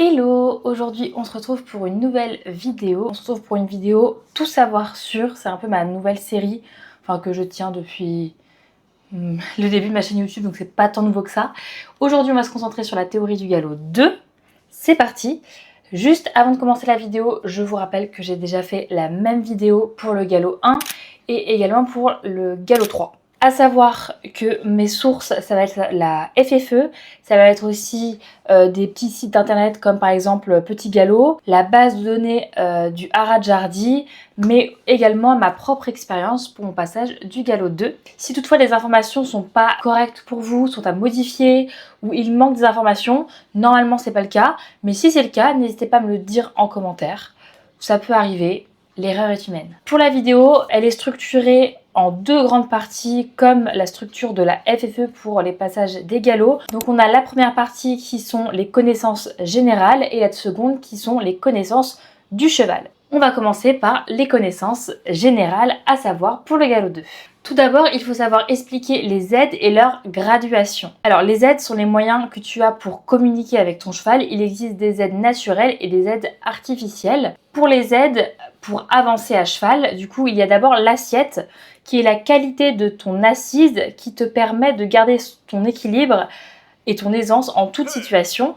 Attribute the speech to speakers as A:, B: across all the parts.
A: Hello! Aujourd'hui on se retrouve pour une nouvelle vidéo. On se retrouve pour une vidéo tout savoir sur. C'est un peu ma nouvelle série, que je tiens depuis le début de ma chaîne YouTube, donc c'est pas tant nouveau que ça. Aujourd'hui on va se concentrer sur la théorie du galop 2. C'est parti! Juste avant de commencer la vidéo, je vous rappelle que j'ai déjà fait la même vidéo pour le galop 1 et également pour le galop 3. À savoir que mes sources, ça va être la FFE, ça va être aussi des petits sites internet comme par exemple Petit Galop, la base de données du Haradjardi, mais également ma propre expérience pour mon passage du galop 2. Si toutefois les informations sont pas correctes pour vous, sont à modifier ou il manque des informations, normalement c'est pas le cas, mais si c'est le cas, n'hésitez pas à me le dire en commentaire. Ça peut arriver, l'erreur est humaine. Pour la vidéo, elle est structurée en deux grandes parties comme la structure de la FFE pour les passages des galops. Donc on a la première partie qui sont les connaissances générales et la seconde qui sont les connaissances du cheval. On va commencer par les connaissances générales, à savoir pour le galop 2. Tout d'abord, il faut savoir expliquer les aides et leur graduation. Alors les aides sont les moyens que tu as pour communiquer avec ton cheval. Il existe des aides naturelles et des aides artificielles. Pour les aides, pour avancer à cheval, du coup, il y a d'abord l'assiette, qui est la qualité de ton assise qui te permet de garder ton équilibre et ton aisance en toute situation.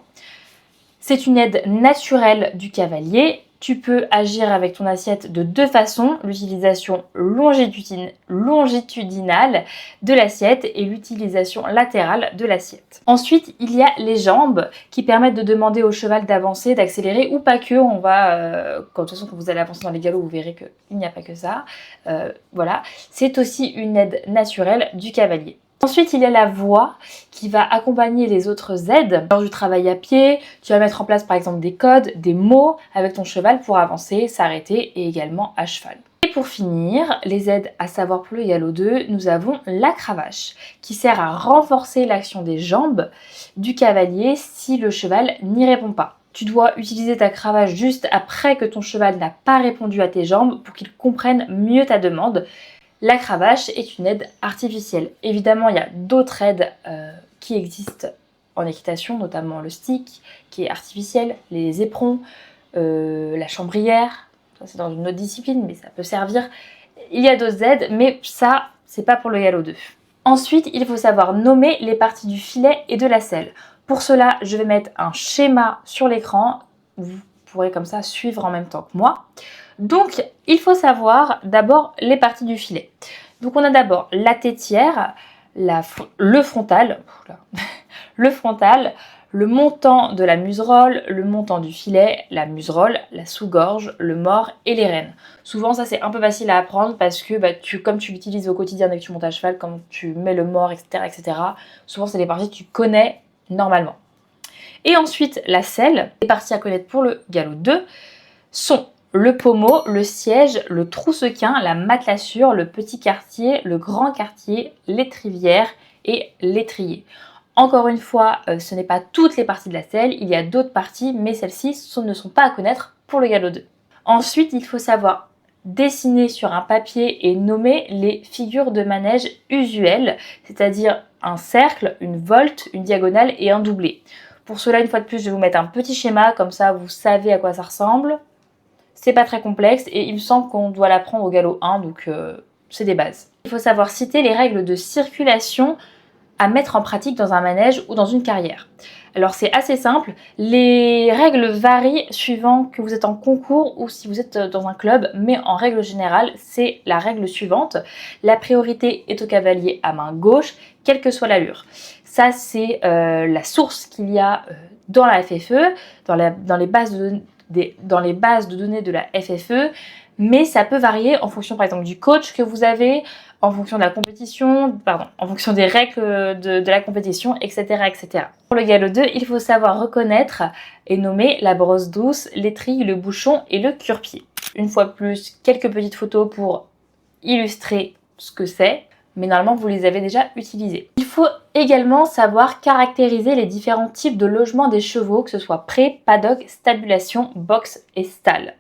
A: C'est une aide naturelle du cavalier. Tu peux agir avec ton assiette de deux façons, l'utilisation longitudinale de l'assiette et l'utilisation latérale de l'assiette. Ensuite, il y a les jambes qui permettent de demander au cheval d'avancer, d'accélérer ou pas que. On va, de toute façon, quand vous allez avancer dans les galops, vous verrez qu'il n'y a pas que ça. Voilà, c'est aussi une aide naturelle du cavalier. Ensuite, il y a la voix qui va accompagner les autres aides. Lors du travail à pied, tu vas mettre en place par exemple des codes, des mots avec ton cheval pour avancer, s'arrêter et également à cheval. Et pour finir, les aides à savoir pour le galop 2, nous avons la cravache qui sert à renforcer l'action des jambes du cavalier si le cheval n'y répond pas. Tu dois utiliser ta cravache juste après que ton cheval n'a pas répondu à tes jambes pour qu'il comprenne mieux ta demande. La cravache est une aide artificielle. Évidemment, il y a d'autres aides qui existent en équitation, notamment le stick, qui est artificiel, les éperons, la chambrière, ça c'est dans une autre discipline, mais ça peut servir. Il y a d'autres aides, mais ça, c'est pas pour le galop 2. Ensuite, il faut savoir nommer les parties du filet et de la selle. Pour cela, je vais mettre un schéma sur l'écran. Vous pourrez comme ça suivre en même temps que moi. Donc, il faut savoir d'abord les parties du filet. Donc, on a d'abord la tétière, le frontal, le montant de la muserolle, le montant du filet, la muserolle, la sous-gorge, le mors et les rênes. Souvent, ça c'est un peu facile à apprendre parce que comme tu l'utilises au quotidien dès que tu montes à cheval, comme tu mets le mors, etc., souvent c'est des parties que tu connais normalement. Et ensuite, la selle, les parties à connaître pour le galop 2 sont le pommeau, le siège, le troussequin, la matelassure, le petit quartier, le grand quartier, l'étrivière et l'étrier. Encore une fois, ce n'est pas toutes les parties de la selle, il y a d'autres parties, mais celles-ci ne sont pas à connaître pour le galop 2. Ensuite, il faut savoir dessiner sur un papier et nommer les figures de manège usuelles, c'est-à-dire un cercle, une volte, une diagonale et un doublé. Pour cela, une fois de plus, je vais vous mettre un petit schéma, comme ça vous savez à quoi ça ressemble. C'est pas très complexe et il me semble qu'on doit l'apprendre au galop 1, donc c'est des bases. Il faut savoir citer les règles de circulation à mettre en pratique dans un manège ou dans une carrière. Alors c'est assez simple, les règles varient suivant que vous êtes en concours ou si vous êtes dans un club, mais en règle générale, c'est la règle suivante. La priorité est au cavalier à main gauche, quelle que soit l'allure. Ça, c'est la source qu'il y a dans la FFE, dans les bases de données de la FFE, mais ça peut varier en fonction par exemple du coach que vous avez, en fonction de la compétition, en fonction des règles de la compétition, etc., etc. Pour le galop 2, il faut savoir reconnaître et nommer la brosse douce, l'étrille, le bouchon et le cure-pied. Une fois de plus, quelques petites photos pour illustrer ce que c'est, mais normalement vous les avez déjà utilisées. Il faut également savoir caractériser les différents types de logements des chevaux, que ce soit pré, paddock, stabulation, box et stall.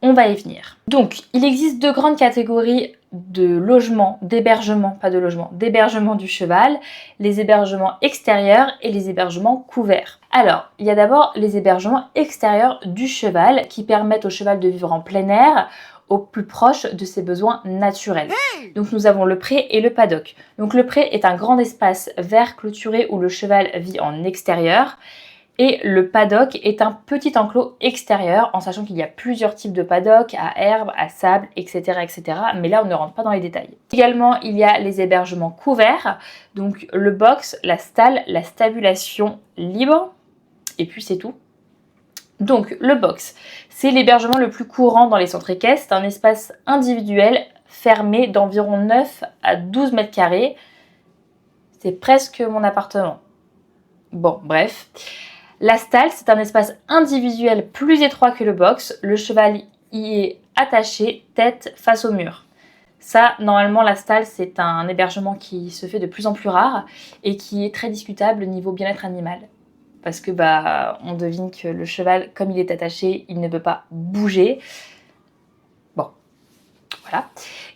A: On va y venir. Donc, il existe deux grandes catégories de logement, d'hébergement, pas de logement, d'hébergement du cheval, les hébergements extérieurs et les hébergements couverts. Alors, il y a d'abord les hébergements extérieurs du cheval qui permettent au cheval de vivre en plein air, au plus proche de ses besoins naturels. Donc nous avons le pré et le paddock. Donc le pré est un grand espace vert clôturé où le cheval vit en extérieur. Et le paddock est un petit enclos extérieur, en sachant qu'il y a plusieurs types de paddock, à herbe, à sable, etc., etc. Mais là, on ne rentre pas dans les détails. Également, il y a les hébergements couverts, donc le box, la stalle, la stabulation libre, et puis c'est tout. Donc le box, c'est l'hébergement le plus courant dans les centres équestres, c'est un espace individuel fermé d'environ 9 à 12 mètres carrés. C'est presque mon appartement. Bon, bref. La stalle, c'est un espace individuel plus étroit que le box. Le cheval y est attaché, tête face au mur. Ça, normalement, la stalle, c'est un hébergement qui se fait de plus en plus rare et qui est très discutable niveau bien-être animal. Parce que, on devine que le cheval, comme il est attaché, il ne peut pas bouger. Bon, voilà.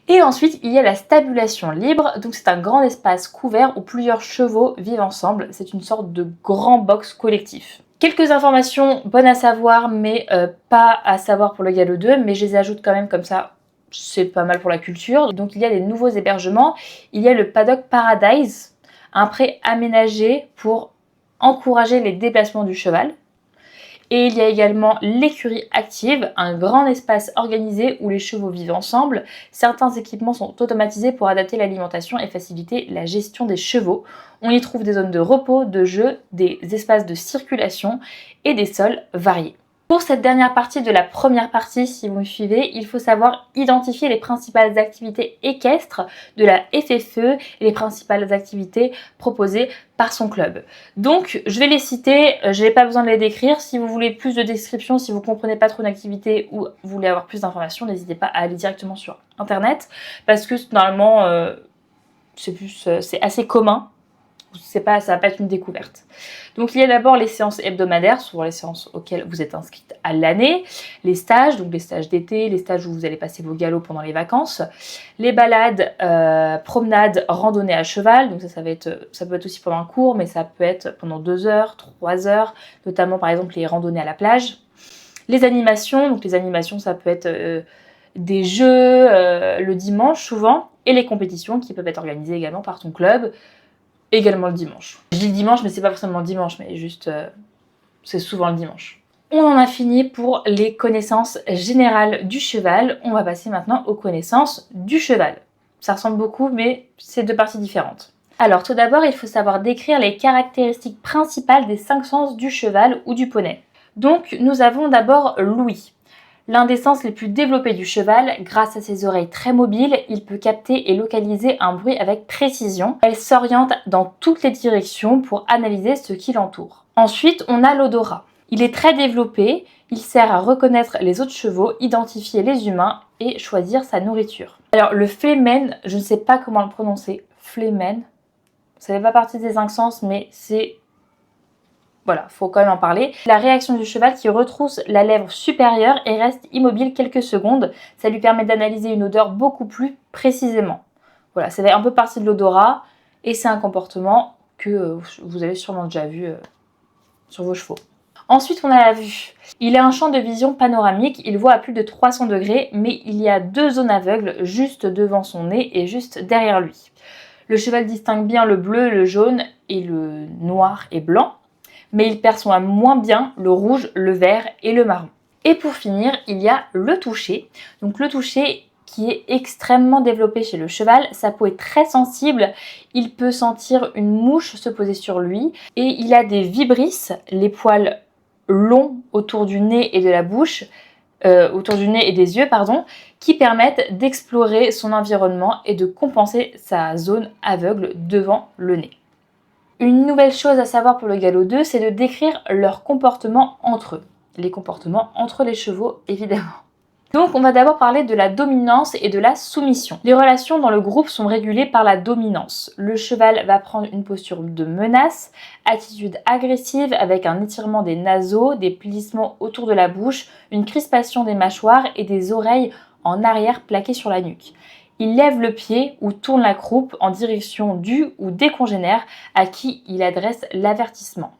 A: Et ensuite, il y a la stabulation libre. Donc, c'est un grand espace couvert où plusieurs chevaux vivent ensemble. C'est une sorte de grand box collectif. Quelques informations bonnes à savoir, mais pas à savoir pour le galop 2, mais je les ajoute quand même comme ça. C'est pas mal pour la culture. Donc, il y a des nouveaux hébergements. Il y a le Paddock Paradise, un pré aménagé pour encourager les déplacements du cheval. Et il y a également l'écurie active, un grand espace organisé où les chevaux vivent ensemble. Certains équipements sont automatisés pour adapter l'alimentation et faciliter la gestion des chevaux. On y trouve des zones de repos, de jeu, des espaces de circulation et des sols variés. Pour cette dernière partie de la première partie, si vous me suivez, il faut savoir identifier les principales activités équestres de la FFE et les principales activités proposées par son club. Donc, je vais les citer, je n'ai pas besoin de les décrire. Si vous voulez plus de descriptions, si vous ne comprenez pas trop une activité ou vous voulez avoir plus d'informations, n'hésitez pas à aller directement sur internet parce que normalement, c'est assez commun. Ça va pas être une découverte. Donc il y a d'abord les séances hebdomadaires, souvent les séances auxquelles vous êtes inscrite à l'année, les stages, donc les stages d'été, les stages où vous allez passer vos galops pendant les vacances, les balades, promenades, randonnées à cheval, donc ça peut être aussi pendant un cours, mais ça peut être pendant 2 heures, 3 heures, notamment par exemple les randonnées à la plage. Les animations, donc les animations ça peut être des jeux le dimanche souvent, et les compétitions qui peuvent être organisées également par ton club, également le dimanche. Je dis dimanche, mais c'est pas forcément le dimanche, mais juste, c'est souvent le dimanche. On en a fini pour les connaissances générales du cheval. On va passer maintenant aux connaissances du cheval. Ça ressemble beaucoup, mais c'est deux parties différentes. Alors, tout d'abord, il faut savoir décrire les caractéristiques principales des 5 sens du cheval ou du poney. Donc, nous avons d'abord l'ouïe. L'un des sens les plus développés du cheval, grâce à ses oreilles très mobiles, il peut capter et localiser un bruit avec précision. Elle s'oriente dans toutes les directions pour analyser ce qui l'entoure. Ensuite, on a l'odorat. Il est très développé, il sert à reconnaître les autres chevaux, identifier les humains et choisir sa nourriture. Alors le flémen, je ne sais pas comment le prononcer, flémen, ça fait pas partie des 5 sens, mais c'est... Voilà, faut quand même en parler. La réaction du cheval qui retrousse la lèvre supérieure et reste immobile quelques secondes. Ça lui permet d'analyser une odeur beaucoup plus précisément. Voilà, ça fait un peu partie de l'odorat et c'est un comportement que vous avez sûrement déjà vu sur vos chevaux. Ensuite, on a la vue. Il a un champ de vision panoramique, il voit à plus de 300 degrés, mais il y a 2 zones aveugles juste devant son nez et juste derrière lui. Le cheval distingue bien le bleu, le jaune et le noir et blanc, mais il perçoit moins bien le rouge, le vert et le marron. Et pour finir, il y a le toucher. Donc le toucher qui est extrêmement développé chez le cheval, sa peau est très sensible, il peut sentir une mouche se poser sur lui et il a des vibrisses, les poils longs autour du nez et de la bouche, autour du nez et des yeux, qui permettent d'explorer son environnement et de compenser sa zone aveugle devant le nez. Une nouvelle chose à savoir pour le galop 2, c'est de décrire leur comportement entre eux. Les comportements entre les chevaux, évidemment. Donc on va d'abord parler de la dominance et de la soumission. Les relations dans le groupe sont régulées par la dominance. Le cheval va prendre une posture de menace, attitude agressive avec un étirement des naseaux, des plissements autour de la bouche, une crispation des mâchoires et des oreilles en arrière plaquées sur la nuque. Il lève le pied ou tourne la croupe en direction du ou des congénères à qui il adresse l'avertissement.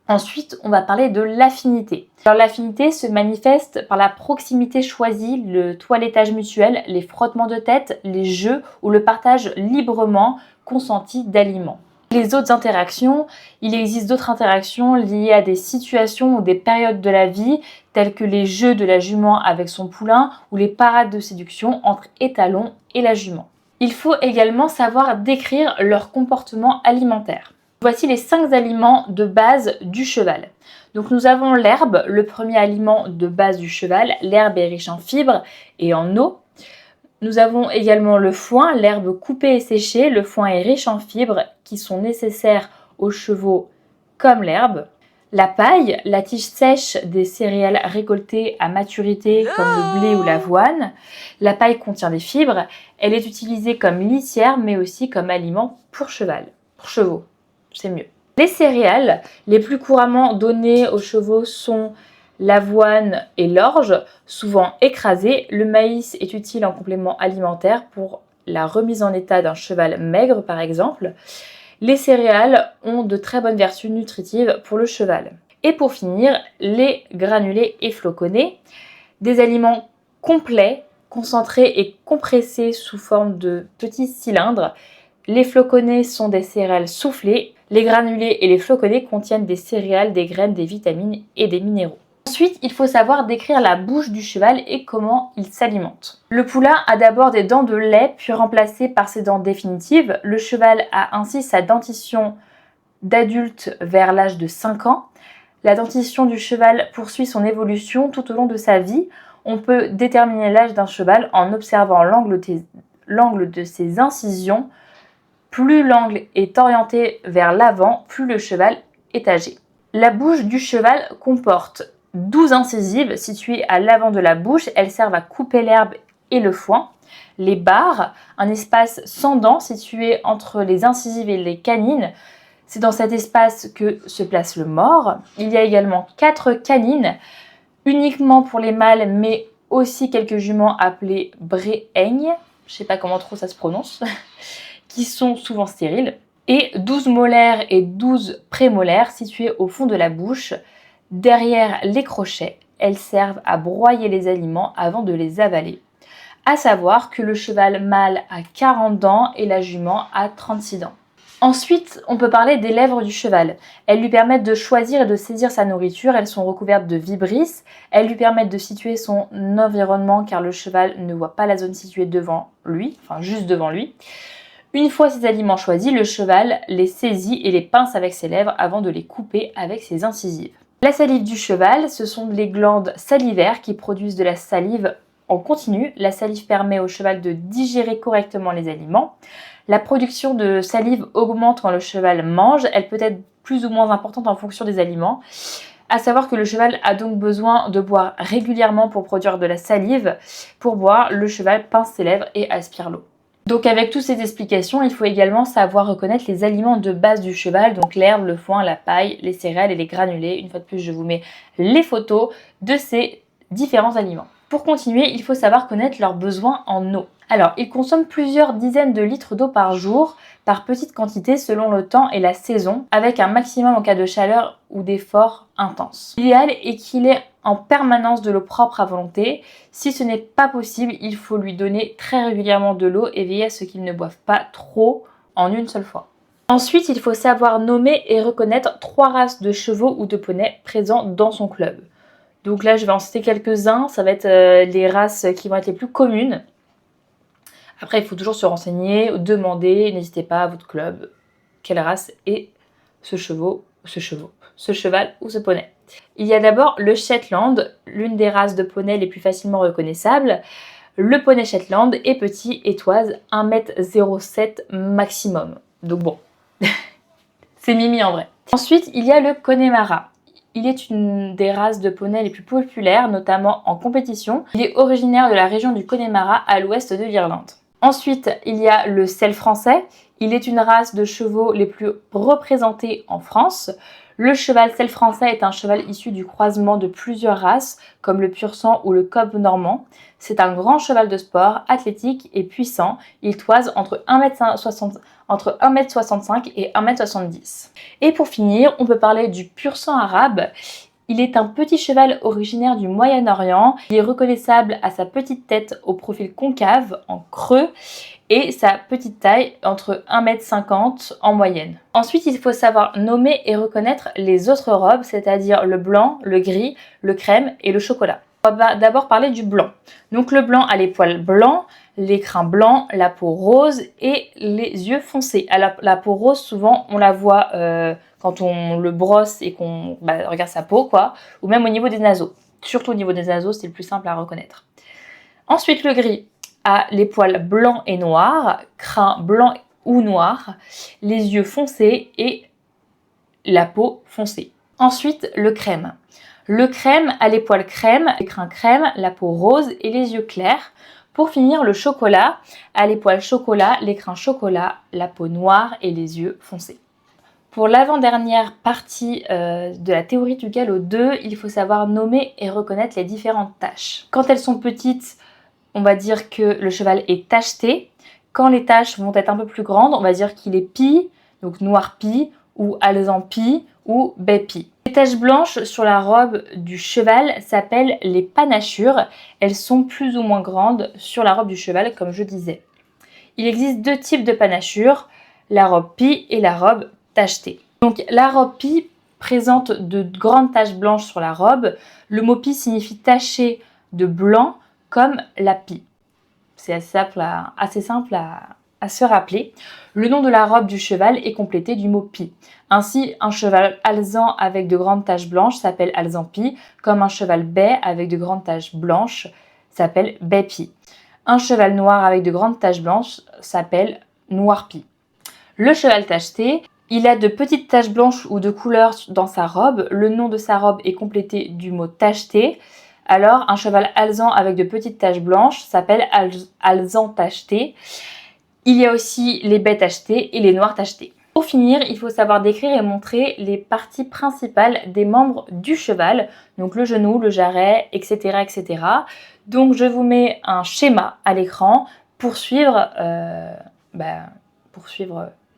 A: Ensuite, on va parler de l'affinité. Alors l'affinité se manifeste par la proximité choisie, le toilettage mutuel, les frottements de tête, les jeux ou le partage librement consenti d'aliments. Les autres interactions, il existe d'autres interactions liées à des situations ou des périodes de la vie, telles que les jeux de la jument avec son poulain ou les parades de séduction entre étalon et la jument. Il faut également savoir décrire leur comportement alimentaire. Voici les 5 aliments de base du cheval. Donc nous avons l'herbe, le premier aliment de base du cheval. L'herbe est riche en fibres et en eau. Nous avons également le foin, l'herbe coupée et séchée. Le foin est riche en fibres qui sont nécessaires aux chevaux comme l'herbe. La paille, la tige sèche des céréales récoltées à maturité comme le blé ou l'avoine. La paille contient des fibres. Elle est utilisée comme litière mais aussi comme aliment pour chevaux. C'est mieux. Les céréales les plus couramment données aux chevaux sont l'avoine et l'orge, souvent écrasées. Le maïs est utile en complément alimentaire pour la remise en état d'un cheval maigre par exemple. Les céréales ont de très bonnes vertus nutritives pour le cheval. Et pour finir, les granulés et floconnés, des aliments complets, concentrés et compressés sous forme de petits cylindres. Les floconnés sont des céréales soufflées. Les granulés et les floconnés contiennent des céréales, des graines, des vitamines et des minéraux. Ensuite, il faut savoir décrire la bouche du cheval et comment il s'alimente. Le poulain a d'abord des dents de lait, puis remplacées par ses dents définitives. Le cheval a ainsi sa dentition d'adulte vers l'âge de 5 ans. La dentition du cheval poursuit son évolution tout au long de sa vie. On peut déterminer l'âge d'un cheval en observant l'angle de ses incisions. Plus l'angle est orienté vers l'avant, plus le cheval est âgé. La bouche du cheval comporte 12 incisives situées à l'avant de la bouche. Elles servent à couper l'herbe et le foin. Les barres, un espace sans dents situé entre les incisives et les canines. C'est dans cet espace que se place le mors. Il y a également 4 canines, uniquement pour les mâles, mais aussi quelques juments appelés bréaignes. Je ne sais pas comment trop ça se prononce. Qui sont souvent stériles, et 12 molaires et 12 prémolaires situés au fond de la bouche, derrière les crochets. Elles servent à broyer les aliments avant de les avaler. À savoir que le cheval mâle a 40 dents et la jument a 36 dents. Ensuite, on peut parler des lèvres du cheval. Elles lui permettent de choisir et de saisir sa nourriture. Elles sont recouvertes de vibrisses. Elles lui permettent de situer son environnement car le cheval ne voit pas la zone située devant lui, enfin juste devant lui. Une fois ces aliments choisis, le cheval les saisit et les pince avec ses lèvres avant de les couper avec ses incisives. La salive du cheval, ce sont les glandes salivaires qui produisent de la salive en continu. La salive permet au cheval de digérer correctement les aliments. La production de salive augmente quand le cheval mange. Elle peut être plus ou moins importante en fonction des aliments. À savoir que le cheval a donc besoin de boire régulièrement pour produire de la salive. Pour boire, le cheval pince ses lèvres et aspire l'eau. Donc avec toutes ces explications, il faut également savoir reconnaître les aliments de base du cheval, donc l'herbe, le foin, la paille, les céréales et les granulés. Une fois de plus, je vous mets les photos de ces différents aliments. Pour continuer, il faut savoir connaître leurs besoins en eau. Alors, ils consomment plusieurs dizaines de litres d'eau par jour, par petites quantités selon le temps et la saison, avec un maximum en cas de chaleur ou d'effort intense. L'idéal est qu'il ait en permanence de l'eau propre à volonté. Si ce n'est pas possible, il faut lui donner très régulièrement de l'eau et veiller à ce qu'il ne boive pas trop en une seule fois. Ensuite, il faut savoir nommer et reconnaître 3 races de chevaux ou de poneys présents dans son club. Donc là, je vais en citer quelques-uns. Ça va être les races qui vont être les plus communes. Après, il faut toujours se renseigner, demander, n'hésitez pas à votre club, quelle race est ce cheval ou ce poney. Il y a d'abord le Shetland, l'une des races de poney les plus facilement reconnaissables. Le poney Shetland est petit et toise 1,07 m maximum. Donc bon, c'est mimi en vrai. Ensuite, il y a le Connemara. il est une des races de poney les plus populaires, notamment en compétition. Il est originaire de la région du Connemara à l'ouest de l'Irlande. Ensuite, il y a le Selle français. Il est une race de chevaux les plus représentées en France. Le cheval Selle français est un cheval issu du croisement de plusieurs races, comme le pur sang ou le cob normand. C'est un grand cheval de sport, athlétique et puissant. Il toise entre 1m65 et 1m70. Et pour finir, on peut parler du pur sang arabe. Il est un petit cheval originaire du Moyen-Orient. Il est reconnaissable à sa petite tête au profil concave, en creux, et sa petite taille, entre 1m50 en moyenne. Ensuite, il faut savoir nommer et reconnaître les autres robes, c'est-à-dire le blanc, le gris, le crème et le chocolat. On va d'abord parler du blanc. Donc le blanc a les poils blancs, les crins blancs, la peau rose et les yeux foncés. Alors la peau rose, souvent, on la voit quand on le brosse et qu'on regarde sa peau, quoi, ou même au niveau des naseaux. Surtout au niveau des naseaux, c'est le plus simple à reconnaître. Ensuite, le gris a les poils blancs et noirs, crins blancs ou noirs, les yeux foncés et la peau foncée. Ensuite, le crème. Le crème a les poils crème, les crins crème, la peau rose et les yeux clairs. Pour finir, le chocolat a les poils chocolat, les crins chocolat, la peau noire et les yeux foncés. Pour l'avant-dernière partie de la théorie du galop 2, il faut savoir nommer et reconnaître les différentes taches. Quand elles sont petites, on va dire que le cheval est tacheté. Quand les taches vont être un peu plus grandes, on va dire qu'il est pie, donc noir pie, ou alezan pie, ou baie pie. Les taches blanches sur la robe du cheval s'appellent les panachures. Elles sont plus ou moins grandes sur la robe du cheval, comme je disais. Il existe deux types de panachures, la robe pie et la robe tachetée. Donc la robe pie présente de grandes taches blanches sur la robe. Le mot pie signifie taché de blanc comme la pie. C'est assez simple à se rappeler. Le nom de la robe du cheval est complété du mot pie. Ainsi, un cheval alezan avec de grandes taches blanches s'appelle alezan pie, comme un cheval bai avec de grandes taches blanches s'appelle bai pie. Un cheval noir avec de grandes taches blanches s'appelle noir pie. Le cheval tacheté, il a de petites taches blanches ou de couleur dans sa robe. Le nom de sa robe est complété du mot tacheté. Alors, un cheval alezan avec de petites taches blanches s'appelle alezan tacheté. Il y a aussi les baies tachetées et les noirs tachetés. Pour finir, il faut savoir décrire et montrer les parties principales des membres du cheval, donc le genou, le jarret, etc. etc. Donc je vous mets un schéma à l'écran pour suivre,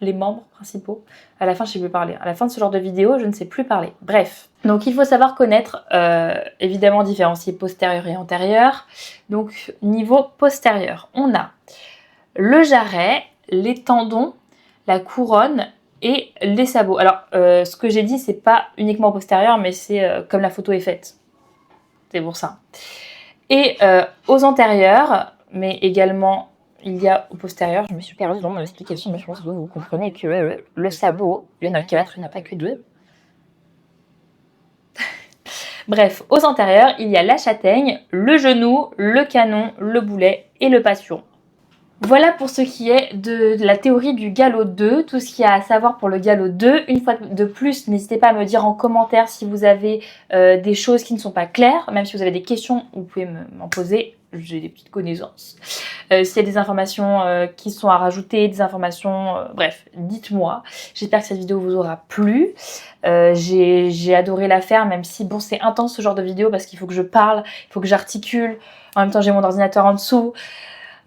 A: les membres principaux. À la fin, je ne sais plus parler. À la fin de ce genre de vidéo, je ne sais plus parler. Bref, donc il faut savoir connaître, évidemment différencier postérieur et antérieur. Donc niveau postérieur, on a le jarret, les tendons, la couronne et les sabots. Alors, ce que j'ai dit, c'est pas uniquement postérieur, mais c'est comme la photo est faite. C'est pour ça. Et aux antérieurs, mais également, il y a au postérieur. Je me suis perdue dans mon explication, mais je pense que vous comprenez que le sabot, il y en a 4, il n'y en a pas que 2. Bref, aux antérieurs, il y a la châtaigne, le genou, le canon, le boulet et le pâturon. Voilà pour ce qui est de la théorie du galop 2, tout ce qu'il y a à savoir pour le galop 2. Une fois de plus, n'hésitez pas à me dire en commentaire si vous avez des choses qui ne sont pas claires. Même si vous avez des questions, vous pouvez m'en poser, j'ai des petites connaissances. S'il y a des informations qui sont à rajouter, des informations, bref, dites-moi. J'espère que cette vidéo vous aura plu. J'ai adoré la faire, même si bon, c'est intense ce genre de vidéo parce qu'il faut que je parle, il faut que j'articule. En même temps, j'ai mon ordinateur en dessous.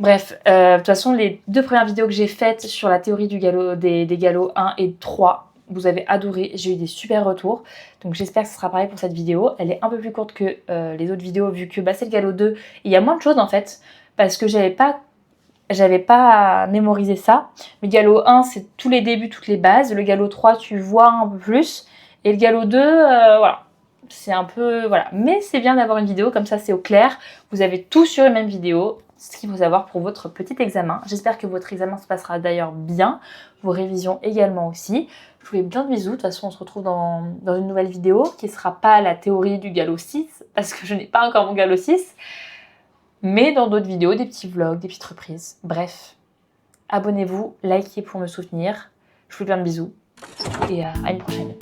A: Bref, de toute façon, les 2 premières vidéos que j'ai faites sur la théorie du galop, des galops 1 et 3, vous avez adoré, j'ai eu des super retours. Donc j'espère que ce sera pareil pour cette vidéo. Elle est un peu plus courte que les autres vidéos vu que c'est le galop 2. Et il y a moins de choses en fait, parce que j'avais pas mémorisé ça. Le galop 1, c'est tous les débuts, toutes les bases. Le galop 3, tu vois un peu plus. Et le galop 2, voilà. C'est un peu, voilà. Mais c'est bien d'avoir une vidéo, comme ça c'est au clair. Vous avez tout sur une même vidéo. Ce qu'il faut savoir pour votre petit examen. J'espère que votre examen se passera d'ailleurs bien, vos révisions également aussi. Je vous fais plein de bisous, de toute façon on se retrouve dans une nouvelle vidéo qui ne sera pas la théorie du galop 6, parce que je n'ai pas encore mon galop 6, mais dans d'autres vidéos, des petits vlogs, des petites reprises. Bref, abonnez-vous, likez pour me soutenir. Je vous fais plein de bisous et à une prochaine.